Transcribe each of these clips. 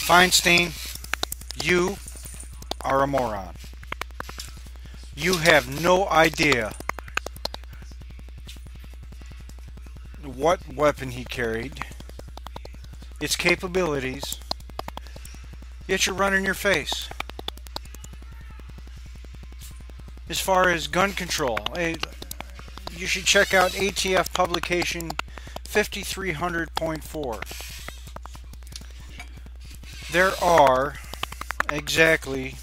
Feinstein, you are a moron. You have no idea what weapon he carried, its capabilities, yet you're running your face. As far as gun control, you should check out ATF publication 5300.4. There are exactly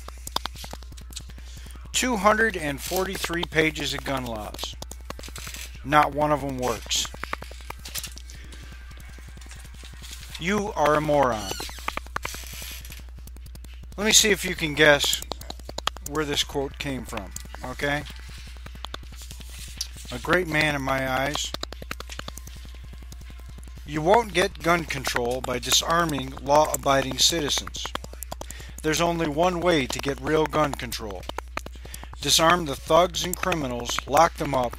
243 pages of gun laws. Not one of them works. You are a moron. Let me see if you can guess where this quote came from, okay? A great man in my eyes. You won't get gun control by disarming law-abiding citizens. There's only one way to get real gun control. Disarm the thugs and criminals, lock them up,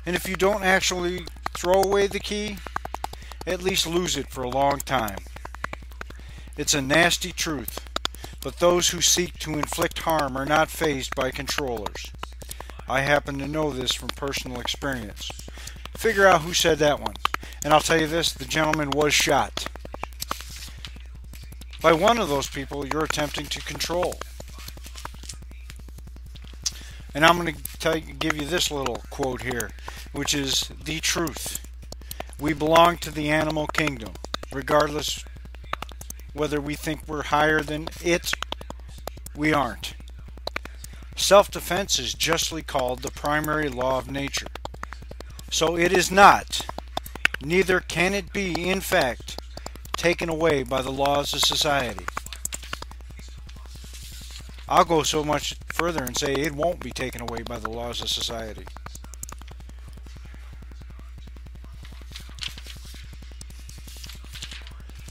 and if you don't actually throw away the key, at least lose it for a long time. It's a nasty truth, but those who seek to inflict harm are not fazed by controllers. I happen to know this from personal experience. Figure out who said that one. And I'll tell you this, the gentleman was shot by one of those people you're attempting to control. And I'm going to give you this little quote here, which is the truth. We belong to the animal kingdom, regardless whether we think we're higher than it, we aren't. Self-defense is justly called the primary law of nature. So it is not, neither can it be, in fact, taken away by the laws of society. I'll go so much further and say it won't be taken away by the laws of society.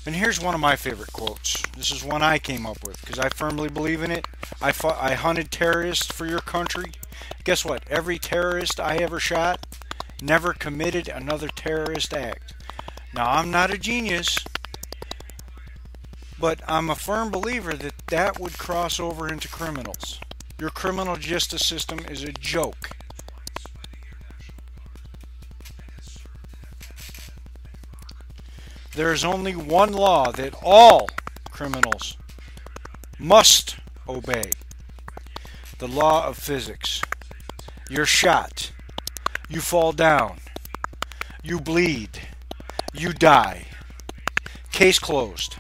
And here's one of my favorite quotes. This is one I came up with because I firmly believe in it. I hunted terrorists for your country. Guess what? Every terrorist I ever shot never committed another terrorist act. Now, I'm not a genius, but I'm a firm believer that that would cross over into criminals. Your criminal justice system is a joke. There is only one law that all criminals must obey. The law of physics. You're shot. You fall down. You bleed. You die. Case closed.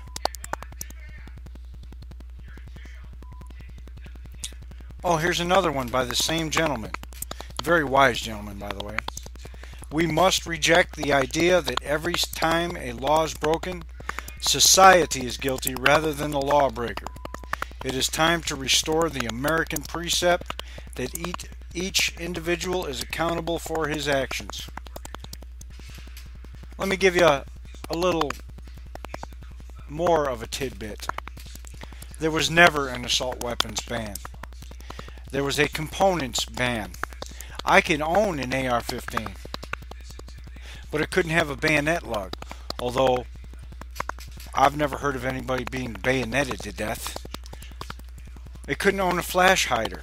Oh, here's another one by the same gentleman. Very wise gentleman, by the way. We must reject the idea that every time a law is broken, society is guilty rather than the lawbreaker. It is time to restore the American precept that each individual is accountable for his actions. Let me give you a little more of a tidbit. There was never an assault weapons ban. There was a components ban. I can own an AR-15. But it couldn't have a bayonet lug, although I've never heard of anybody being bayoneted to death. It couldn't own a flash hider,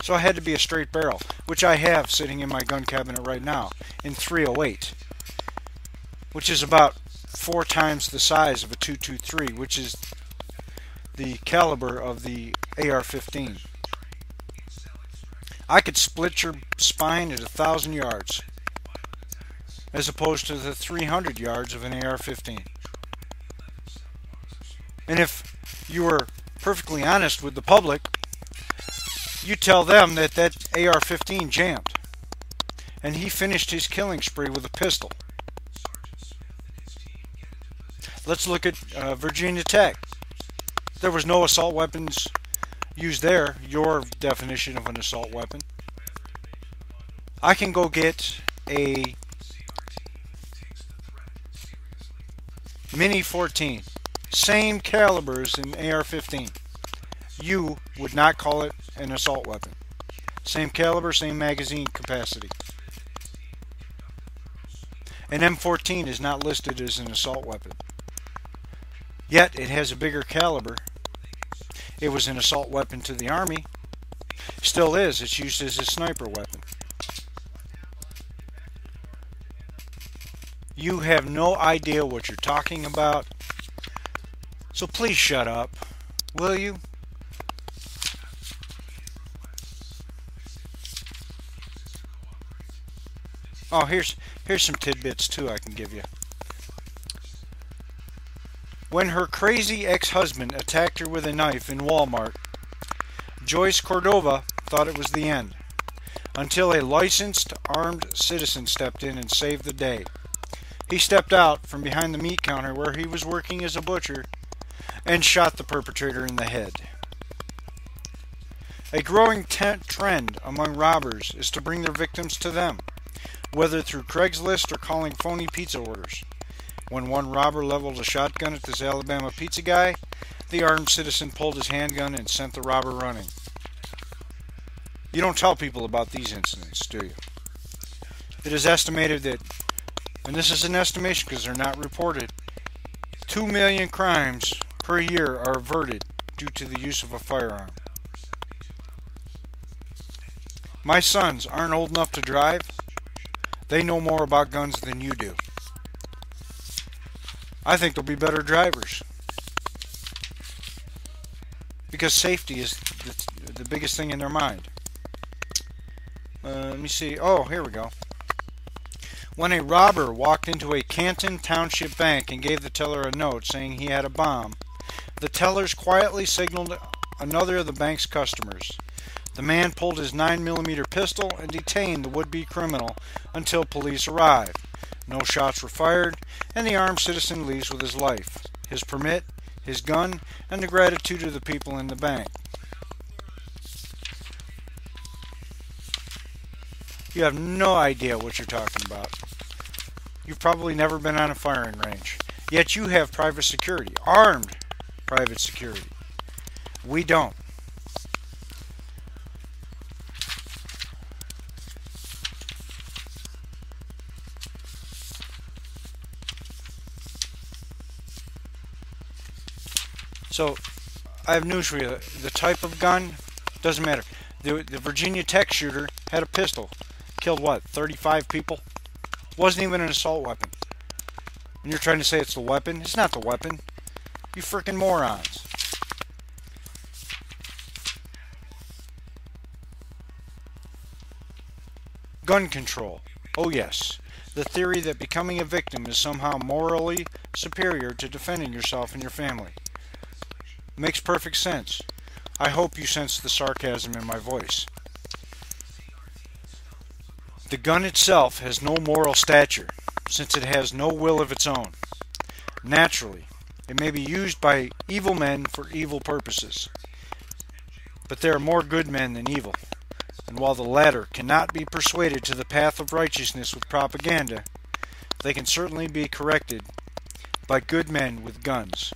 so I had to be a straight barrel, which I have sitting in my gun cabinet right now in .308, which is about 4 times the size of a .223, which is the caliber of the AR-15. I could split your spine at 1,000 yards. As opposed to the 300 yards of an AR-15. And if you were perfectly honest with the public, you tell them that that AR-15 jammed. And he finished his killing spree with a pistol. Let's look at Virginia Tech. There was no assault weapons used there, your definition of an assault weapon. I can go get a Mini 14, same caliber as an AR-15. You would not call it an assault weapon. Same caliber, same magazine capacity. An M14 is not listed as an assault weapon. Yet it has a bigger caliber. It was an assault weapon to the Army. Still is. It's used as a sniper weapon. You have no idea what you're talking about. So please shut up. Will you? Oh, here's some tidbits too I can give you. When her crazy ex-husband attacked her with a knife in Walmart, Joyce Cordova thought it was the end, until a licensed armed citizen stepped in and saved the day. He stepped out from behind the meat counter where he was working as a butcher and shot the perpetrator in the head. A growing trend among robbers is to bring their victims to them, whether through Craigslist or calling phony pizza orders. When one robber leveled a shotgun at this Alabama pizza guy, the armed citizen pulled his handgun and sent the robber running. You don't tell people about these incidents, do you? It is estimated that, and this is an estimation because they're not reported, 2 million crimes per year are averted due to the use of a firearm. My sons aren't old enough to drive. They know more about guns than you do. I think they'll be better drivers. Because safety is the biggest thing in their mind. Let me see. Oh, here we go. When a robber walked into a Canton Township bank and gave the teller a note saying he had a bomb, the tellers quietly signaled another of the bank's customers. The man pulled his 9mm pistol and detained the would-be criminal until police arrived. No shots were fired, and the armed citizen leaves with his life, his permit, his gun, and the gratitude of the people in the bank. You have no idea what you're talking about. You've probably never been on a firing range. Yet you have private security, armed private security. We don't. So, I have news for you. The type of gun doesn't matter. The Virginia Tech shooter had a pistol. Killed what, 35 people? Wasn't even an assault weapon. And you're trying to say it's the weapon? It's not the weapon. You freaking morons. Gun control. Oh yes. The theory that becoming a victim is somehow morally superior to defending yourself and your family. Makes perfect sense. I hope you sense the sarcasm in my voice. The gun itself has no moral stature, since it has no will of its own. Naturally, it may be used by evil men for evil purposes. But there are more good men than evil, and while the latter cannot be persuaded to the path of righteousness with propaganda, they can certainly be corrected by good men with guns.